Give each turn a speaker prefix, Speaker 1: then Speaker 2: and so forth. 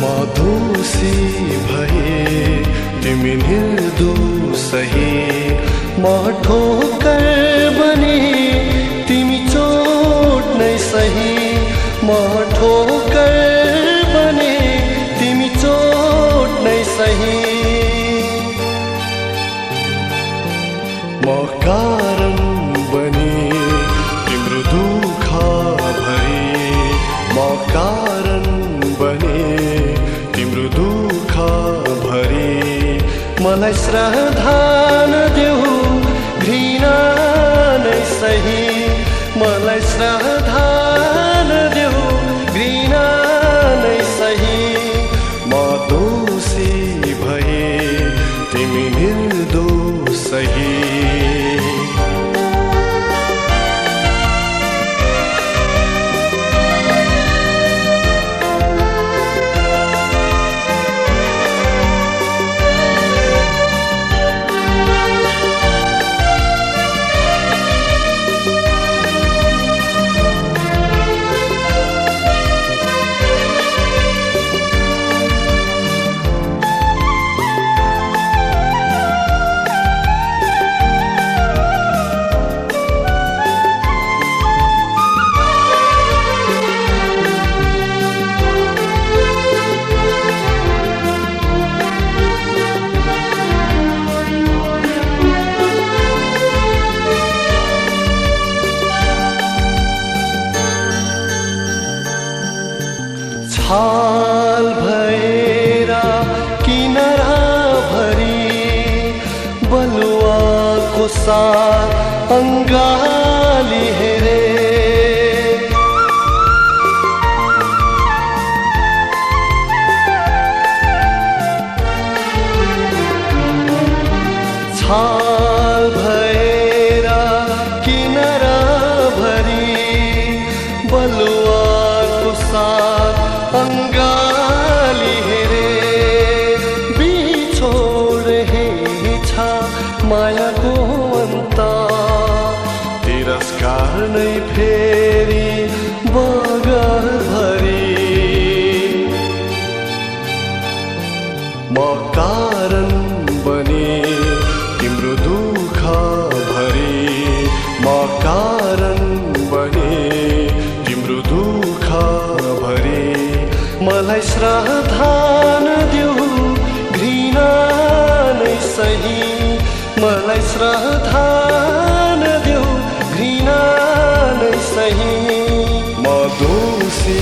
Speaker 1: म दोषी भए तिमी निर्दोष सही म ठोकर बने तिमी चोट नै सही म ठोकर बने तिमी चोट नै सही म कारण बने तिम्रो दुःख भरी म कारण बने तिम्रो दुःख भरी मलाई श्रद्धा नदेऊ घृणा नै सही मलाई श्रद्धा नदेऊ घृणा नै सही म दोषी भए तिमी निर्दोष सही छाल भएर किनारा भरी बलुवाको साथ अङ्गाली हेरे छाल भएर किनारा भरी बलुवाको साथ अङ्गाली हेरे बिछोड हेछ मायाको अन्त तिरस्कार नै फेरि बगर भरी म कारण बने तिम्रो दुःख भरी म कारण बने तिम्रो दुःख भरी मलाई श्रद्धा नदेऊ घृणा नै सही मलाई श्रद्धा नदेऊ घृणा नै सही म दोषी